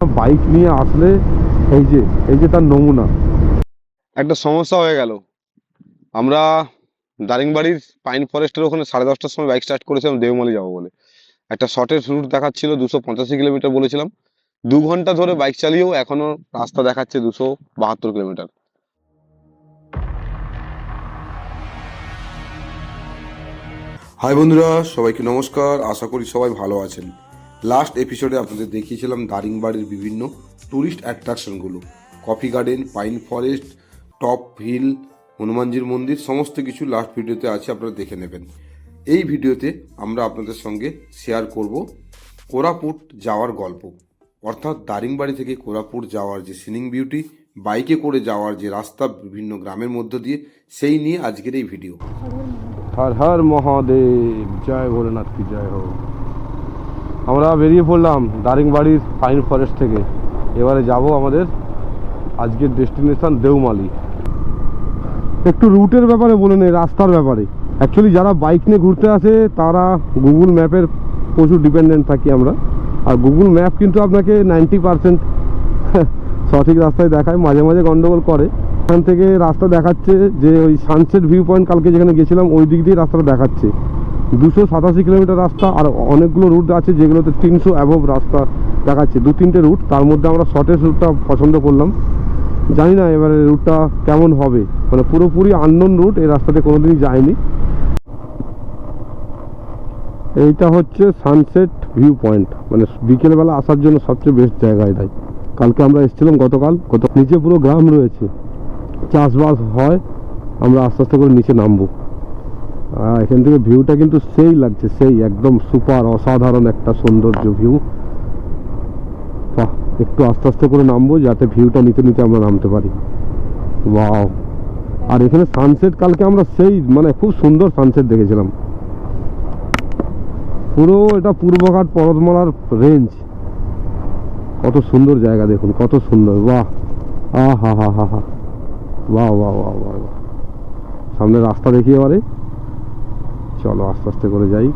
Bike নিয়ে আসলে এই যে তার নমুনা। একটা সমস্যা হয়ে গেল। আমরা দারিংবাড়ির পাইন ফরেস্টের ওখানে 10:30টার সময় বাইক স্টার্ট করেছিলাম দেওমালি যাবো বলে। একটা শর্টের রুট দেখাচ্ছিল 285 কিলোমিটার বলেছিলাম। 2 ঘন্টা ধরে বাইক চালিয়েও এখনো রাস্তা দেখাচ্ছে 272 কিলোমিটার। হাই বন্ধুরা, সবাইকে নমস্কার। আশা করি সবাই ভালো আছেন। লাস্ট এপিসোডে আপনাদের দেখিয়েছিলাম দারিংবাড়ির বিভিন্ন ট্যুরিস্ট অ্যাট্রাকশনগুলো, coffee garden, pine forest, top hill, হনুমানজির মন্দির, সমস্ত কিছু লাস্ট ভিডিওতে আছে, আপনারা দেখে নেবেন। এই ভিডিওতে আমরা আপনাদের সঙ্গে শেয়ার করব কোরাপুট যাওয়ার গল্প, অর্থাৎ দারিংবাড়ি থেকে কোরাপুট যাওয়ার যে সিনিং বিউটি, বাইকে করে যাওয়ার যে রাস্তা বিভিন্ন গ্রামের মধ্য দিয়ে, সেই নিয়ে আজকের এই ভিডিও। হর হর মহাদেব, জয় ভোলেনাথ কি জয় হোক। আমরা বেরিয়ে পড়লাম দারিংবাড়ির পাইন ফরেস্ট থেকে। এবারে যাব আমাদের আজকের ডেস্টিনেশন দেওমালি। একটু রুটের ব্যাপারে বলে নেই, রাস্তার ব্যাপারে। অ্যাকচুয়ালি যারা বাইক নিয়ে ঘুরতে আসে তারা গুগল ম্যাপের প্রচুর ডিপেন্ডেন্ট থাকি আমরা। আর গুগল ম্যাপ কিন্তু আপনাকে 90% সঠিক রাস্তায় দেখায়, মাঝে মাঝে গন্ডগোল করে। এখান থেকে রাস্তা দেখাচ্ছে যে ওই সানসেট ভিউ পয়েন্ট কালকে যেখানে গেছিলাম ওই দিক দিয়ে রাস্তাটা দেখাচ্ছে 287 কিলোমিটার রাস্তা। আর অনেকগুলো রুট আছে যেগুলোতে 300 অ্যাবভ রাস্তা দেখাচ্ছে, 2-3টে রুট। তার মধ্যে আমরা শর্টেস্ট রুটটা পছন্দ করলাম। জানি না এবারে রুটটা কেমন হবে, মানে পুরোপুরি আননোন রুট, এই রাস্তাতে কোনোদিনই যায়নি। এইটা হচ্ছে সানসেট ভিউ পয়েন্ট, মানে বিকেলবেলা আসার জন্য সবচেয়ে বেস্ট জায়গা এটাই। কালকে আমরা এসেছিলাম গতকাল। নিচে পুরো গ্রাম রয়েছে, চাষবাস হয়। আমরা আস্তে আস্তে করে নিচে নামবো। এখান থেকে ভিউটা কিন্তু সেই লাগছে, সেই একদম সুপার অসাধারণ একটা সৌন্দর্য ভিউ। একটু আস্তে আস্তে করে নামবো যাতে ভিউটা নিতে নিতে আমরা নামতে পারি। ওয়াও! আর এখানে সানসেট কালকে আমরা সেই মানে খুব সুন্দর সানসেট দেখেছিলাম। পুরো এটা পূর্বঘাট পর্বতমালার রেঞ্জ। কত সুন্দর জায়গা দেখুন, কত সুন্দর। বাহ, হা হা হা হা, বাহ বাহ বাহ বাহ। সামনে রাস্তা দেখি এবারে, চলো আস্তে আস্তে করে যাই।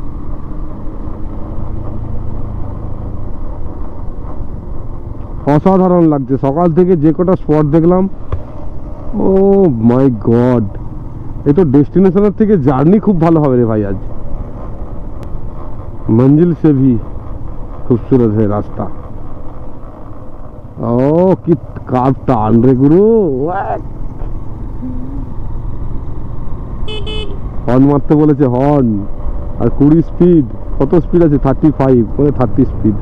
অসাধারণ লাগছে। সকাল থেকে যে কটা স্পট দেখলাম, ও মাই গড! এই তো ডেস্টিনেশনের থেকে জার্নি খুব ভালো হবে রে ভাই আজ। मंजिल से भी खूबसूरत है रास्ता। ও কি কাপ টান রে গুরু! হর্ন মারতে বলেছে, হর্ন। আর 20 স্পিড। কত স্পিড আছে? 35, মানে 30 স্পিড।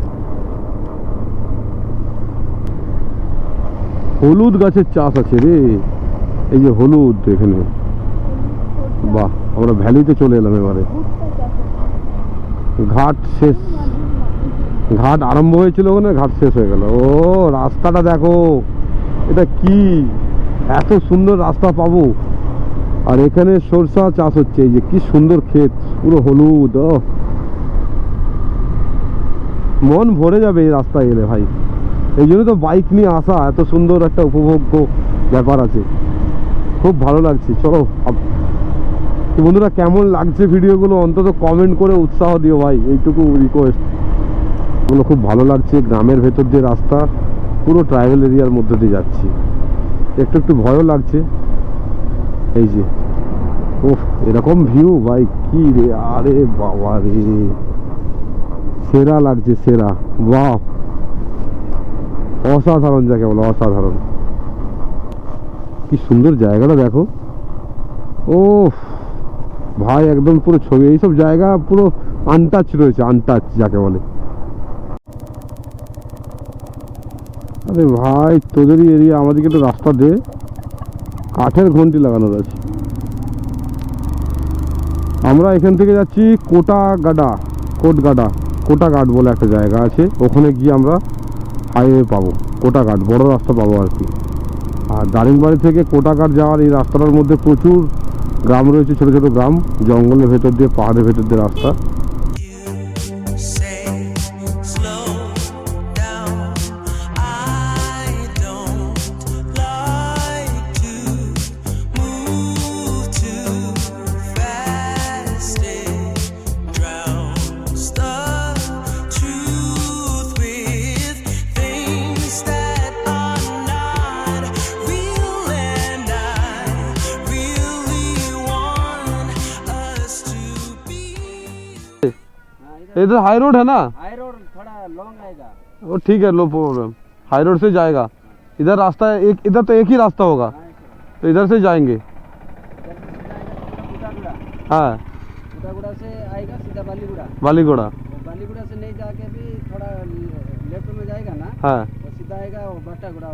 হলুদ গাছের চাষ আছে রে, এই যে হলুদ এখানে। বাহ, আমরা ভ্যালিতে চলে এলাম এবারে। ঘাট শেষ, ঘাট আরম্ভ হয়েছিল ওখানে, ঘাট শেষ হয়ে গেল। ও রাস্তাটা দেখো, এটা কি এত সুন্দর রাস্তা পাবো। আর এখানে সরষা চাষ হচ্ছে, এই যে কি সুন্দর ক্ষেত, পুরো হলুদ। মন ভরে যাবে এই রাস্তায় এলে ভাই। এই জন্য তো বাইক নিয়ে আসা, এত সুন্দর একটা উপভোগ্য ব্যাপার আছে। খুব ভালো লাগছে। চলো বন্ধুরা, কেমন লাগছে ভিডিওগুলো অন্তত কমেন্ট করে উৎসাহ দিও ভাই, এইটুকু রিকোয়েস্ট। এগুলো খুব ভালো লাগছে। গ্রামের ভেতর দিয়ে রাস্তা, পুরো ট্রাইবেল এরিয়ার মধ্যে দিয়ে যাচ্ছি। একটু একটু ভয়ও লাগছে। এই যে ওহ, এরকম ভিউ ভাই, কি রে! আরে বাবা রে, সেরা লাগছে, সেরা। বাহ, অসাধারণ জায়গা বলো, অসাধারণ। কি সুন্দর জায়গাটা দেখো। ও ভাই, একদম পুরো ছবি। এইসব জায়গা পুরো আনটাচ রয়েছে, আনটাচ যাকে বলে। আরে ভাই, তোদেরই এরিয়া, আমাদেরকে একটু রাস্তা দে। কাঠের ঘন্টি লাগানো রয়েছে। আমরা এখান থেকে যাচ্ছি কোটাঘাট বলে একটা জায়গা আছে, ওখানে গিয়ে আমরা হাইওয়ে পাবো, কোটাঘাট বড় রাস্তা পাবো আর কি। আর দারিংবাড়ি থেকে কোটাঘাট যাওয়ার এই রাস্তাটার মধ্যে প্রচুর গ্রাম রয়েছে, ছোট ছোট গ্রাম, জঙ্গলের ভেতর দিয়ে, পাহাড়ের ভেতর দিয়ে রাস্তা। इधर हाई रोड है ना? हाई रोड थोड़ा लॉन्ग आएगा। वो ठीक है, नो प्रॉब्लम। हाई रोड से जाएगा, इधर रास्ता है एक, इधर तो एक ही रास्ता होगा, तो इधर से जाएंगे। हाँ, बुटागुड़ा से आएगा सीधा बालीगुड़ा। बालीगुड़ा। बालीगुड़ा से नहीं जाके भी थोड़ा लेफ्ट में जाएगा ना, हाँ, वो सीधा आएगा वो बाटागुड़ा।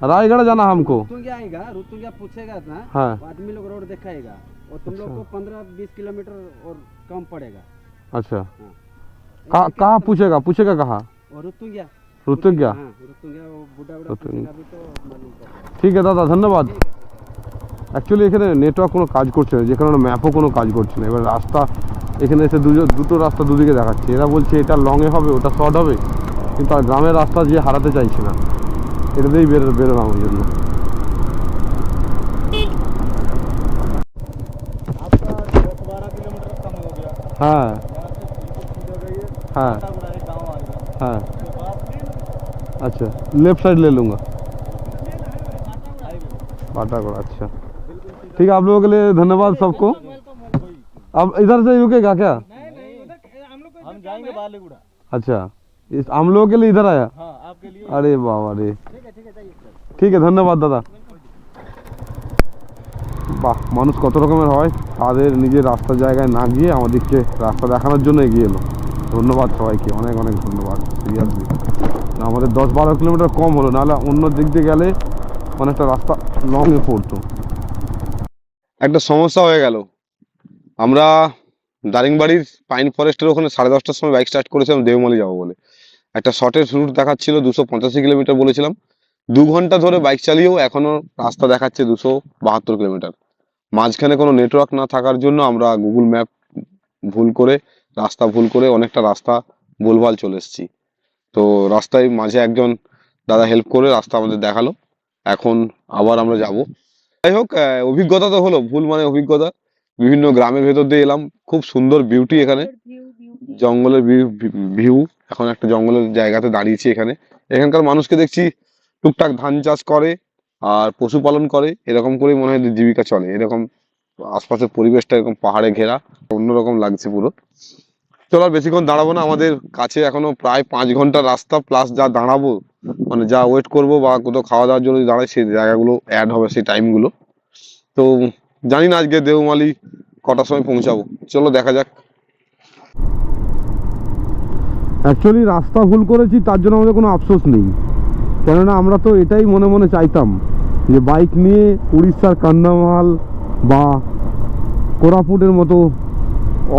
रायगढ़ जाना हमको। रुतुंगिया आएगा, रुतुंगिया पूछेगा ना, हाँ। वो आदमी लोग रोड दिखाएगा और तुम लोग को 15-20 किलोमीटर और कम पड़ेगा। अच्छा, कहाँ पूछेगा? पूछेगा कहाँ? और रुतुंगिया। रुतुंगिया। हाँ, रुतुंगिया वो बुटागुड़ा रुतुंगिया। पूछेगा भी तो मालूम पड़ेगा। ঠিক আছে দাদা, ধন্যবাদ। অ্যাকচুয়ালি এখানে নেটওয়ার্ক কোনো কাজ করছে না, যে কারণে ম্যাপও কোনো কাজ করছে না। এবার রাস্তা এখানে এসে দুটো রাস্তা দুদিকে দেখাচ্ছে, এরা বলছে এটা লংয়ে হবে, ওটা শর্ট হবে, কিন্তু আর গ্রামের রাস্তা যে হারাতে চাইছে না, এটাতেই বেরোলাম ওই জন্য। आपका 12 किलोमीटर कम हो गया। হ্যাঁ यहाँ से बिल्कुल सीधा जाइए, हाँ। बाटागुड़ा एक गाँव आएगा। হ্যাঁ, उसके बाद अच्छा लेफ्ट साइड ले लूँगा, हाईवे। बाटागुड़ा। अच्छा ठीक है, आप लोगों के लिए धन्यवाद सबको। अब इधर से रुकेगा क्या? हम जाएंगे बालीगुड़ा। अच्छा, इस हम लोगों के लिए इधर आया? हाँ, आपके लिए। अरे बाबा रे, ठीक है जाइए सर। ঠিক আছে, ধন্যবাদ দাদা। বাহ, মানুষ কত রকমের হয়, তাদের নিজের রাস্তার জায়গায় না গিয়ে আমাদেরকে রাস্তা দেখানোর জন্য এগিয়ে এলো। ধন্যবাদ সবাইকে, অনেক অনেক ধন্যবাদ। সিরিয়াসলি আমাদের 10-12 কিলোমিটার কম হলো, নাহলে অন্য দিক দিয়ে গেলে অনেকটা রাস্তা লংয়ে পড়তো। একটা সমস্যা হয়ে গেল। আমরা দারিংবাড়ির পাইন ফরেস্টের ওখানে 10:30টার সময় বাইক স্টার্ট করেছিলাম দেওমালি যাবো বলে। একটা শর্টের রুট দেখাচ্ছিল 285 কিলোমিটার বলেছিলাম। 2 ঘন্টা ধরে বাইক চালিয়েও এখনো রাস্তা দেখাচ্ছে 272 কিলোমিটার। মাঝখানে কোনো নেটওয়ার্ক না থাকার জন্য আমরা গুগল ম্যাপ ভুল করে, রাস্তা ভুল করে অনেকটা রাস্তা ভুলভাল চলে এসেছি। তো রাস্তায় মাঝে একজন দাদা হেল্প করে রাস্তা আমাদের দেখালো, এখন আবার আমরা যাব। যাই হোক, অভিজ্ঞতা তো হলো, ভুল মানে অভিজ্ঞতা। বিভিন্ন গ্রামের ভেতর দিয়ে এলাম, খুব সুন্দর বিউটি এখানে, জঙ্গলের ভিউ। এখন একটা জঙ্গলের জায়গাতে দাঁড়িয়েছি এখানে। এখানকার মানুষকে দেখছি টুকটাক ধান চাষ করে আর পশুপালন করে, এরকম করেই মনে হয় জীবিকা চলে। এরকম আশপাশের পরিবেশটা এরকম পাহাড়ে ঘেরা, অন্যরকম লাগছে পুরো। চলো আর বেশিক্ষণ দাঁড়াবো না, আমাদের কাছে এখনো প্রায় 5 ঘন্টার রাস্তা, প্লাস যা দাঁড়াবো মানে যা ওয়েট করবো বা কোথাও খাওয়া দাওয়ার জন্য দাঁড়াই, সেই জায়গাগুলো অ্যাড হবে, সেই টাইমগুলো। তো জানি না আজকে দেওমালি কটার সময় পৌঁছাবো, চলো দেখা যাক। অ্যাকচুয়ালি রাস্তা ভুল করেছি, তার জন্য আমাদের কোনো আফসোস নেই, কেননা আমরা তো এটাই মনে মনে চাইতাম যে বাইক নিয়ে উড়িষ্যার কান্ধামাল বা কোরাপুটের মতো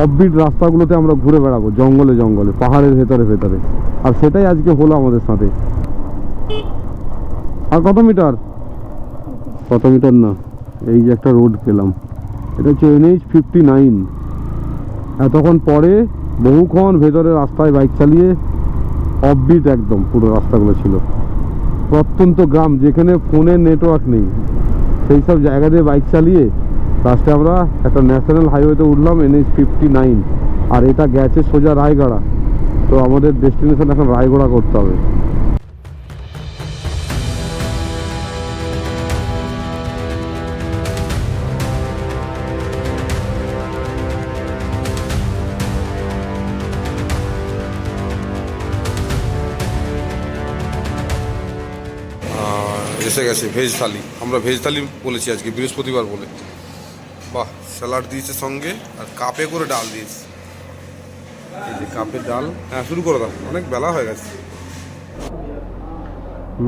অফবিট রাস্তাগুলোতে আমরা ঘুরে বেড়াবো, জঙ্গলে জঙ্গলে, পাহাড়ের ভেতরে ভেতরে। আর সেটাই আজকে হলো আমাদের সাথে। আর কত মিটার না, এই যে একটা রোড পেলাম, এটা হচ্ছে NH 59। এতক্ষণ পরে বহুক্ষণ ভেতরে রাস্তায় বাইক চালিয়ে অফবিট একদম পুরো রাস্তাগুলো ছিল, প্রত্যন্ত গ্রাম যেখানে ফোনের নেটওয়ার্ক নেই, সেই সব জায়গা দিয়ে বাইক চালিয়ে লাস্টে আমরা একটা ন্যাশনাল হাইওয়েতে উঠলাম, NH 59। আর এটা গেছে সোজা রায়গড়া। তো আমাদের ডেস্টিনেশন এখন রায়গড়া করতে হবে। এসে গেছে ভেজ থালি। আমরা ভেজ থালি বলেছি আজকে, বৃহস্পতিবার বলে। বাহ, স্যালাড দিয়েছে সঙ্গে, আর কাপে করে ডাল দিয়েছে। এই যে কাপে ডাল। হ্যাঁ, শুরু করে দাও, অনেক বেলা হয়ে গেছে।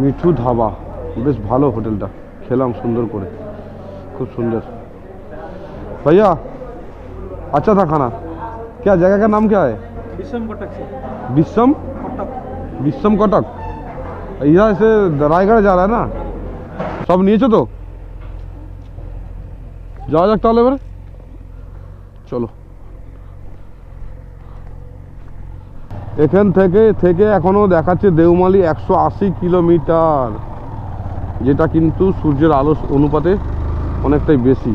মিঠু ধাবা, বেশ ভালো হোটেলটা, খেলাম সুন্দর করে, খুব সুন্দর। भैया अच्छा था खाना। क्या जगह का नाम क्या है? विषम कटक से। विषम विषम कटक। इधर से रायगढ़ जा रहा है ना? सब নিয়েছো তো? যাওয়া যাক তাহলে এবারে, চলো। এখান থেকে এখনো দেখাচ্ছে দেওমালি 180 কিলোমিটার, যেটা কিন্তু সূর্যের আলো অনুপাতে অনেকটাই বেশি।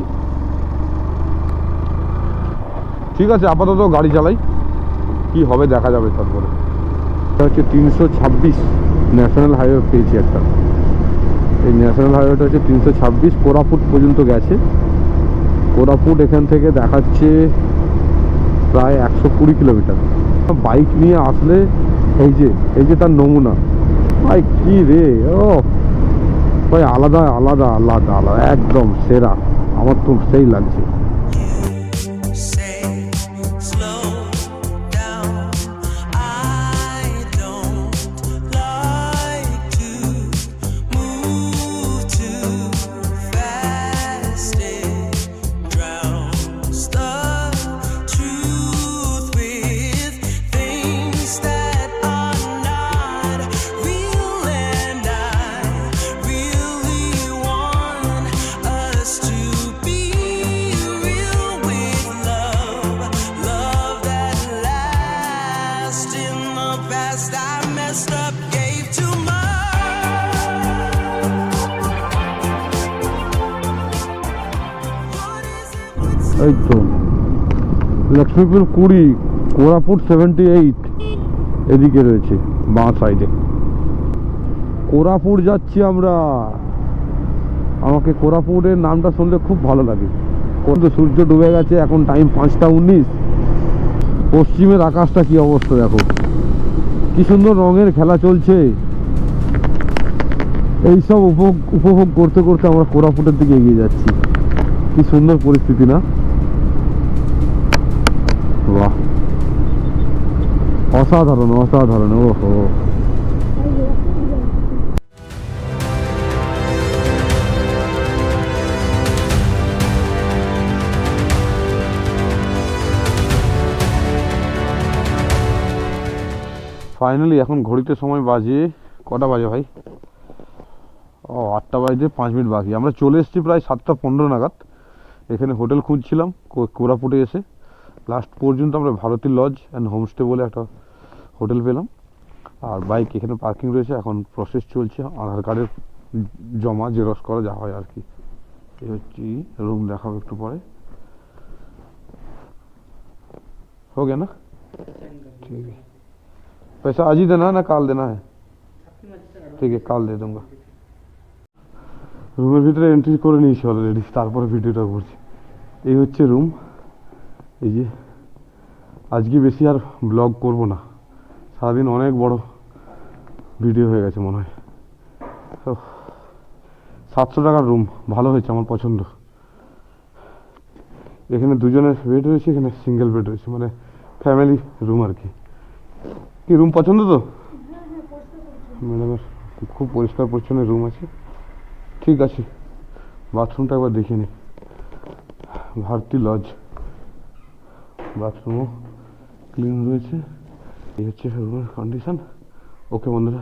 ঠিক আছে, আপাতত গাড়ি চালাই, কি হবে দেখা যাবে তারপরে। এটা হচ্ছে 326 ন্যাশনাল হাইওয়ে পেয়েছি একটা। এই ন্যাশনাল হাইওয়েটা হচ্ছে 326, কোরাপুট পর্যন্ত গেছে। কোরাপুট এখান থেকে দেখাচ্ছে প্রায় 120 কিলোমিটার। বাইক নিয়ে আসলে এই যে তার নমুনা ভাই, কি রে, ও ভাই আলাদা আলাদা আলাদা আলাদা একদম সেরা। আমার তো সেই লাগছে। Say slow down. I don't like to move too fast. It drowns the truth with things that are not real, and I really want us to be real with love, love that lasts. In the past I messed up, gave too much. What is it with এই তো লক্ষ্মীপুর 20, কোরাপুট 78 এদিকে রয়েছে বাঁ সাইডে। কোরাপুট যাচ্ছি আমরা। আমাকে কোরাপুটের নামটা শুনলে খুব ভালো লাগে। কিন্তু সূর্য ডুবে গেছে, এখন টাইম 5টা 19। পশ্চিমের আকাশটা কি অবস্থা দেখো, কি সুন্দর রঙের খেলা চলছে। এইসব উপভোগ করতে করতে আমরা কোরাপুটের দিকে এগিয়ে যাচ্ছি। কি সুন্দর পরিস্থিতি না? বাহ, অসাধারণ অসাধারণ। ওহো, ফাইনালি এখন ঘড়িতে সময় বাজে কটা বাজে ভাই? ও 8টা বাজতে 5 মিনিট বাকি। আমরা চলে এসেছি প্রায় 7টা 15 নাগাদ। এখানে হোটেল খুঁজছিলাম কোরাপুটে এসে। লাস্ট পর্যন্ত আমরা ভারতী লজ অ্যান্ড হোমস্টে বলে একটা হোটেল পেলাম। আর বাইক এখানে পার্কিং রয়েছে। এখন প্রসেস চলছে আধার কার্ডের জমা জেরক্স করা যা হয় আর কি। এই হচ্ছে রুম, দেখাবো একটু পরে। हो गया ना? ठीक है। पैसा आज ही देना है ना काल देना है? ठीक है, काल दे दूंगा। রুমের ভিতরে এন্ট্রি করে নিয়েছি অলরেডি, তারপরে ভিডিওটা করছি। এই হচ্ছে রুম। এই যে আজকে বেশি আর ব্লগ করব না, সারাদিন অনেক বড় ভিডিও হয়ে গেছে মনে হয়। 700 টাকার রুম, ভালো হয়েছে, আমার পছন্দ। এখানে দুজনের বেড রয়েছে, এখানে সিঙ্গেল বেড রয়েছে, মানে ফ্যামিলি রুম আর কি। কি রুম পছন্দ তো? ম্যাডামের খুব পরিষ্কার পরিচ্ছন্ন রুম আছে। ঠিক আছে, বাথরুমটা একবার দেখে নিই। ভারতী লজ, বাথরুমও ক্লিন রয়েছে। এই হচ্ছে রুমের কন্ডিশন। ওকে বন্ধুরা,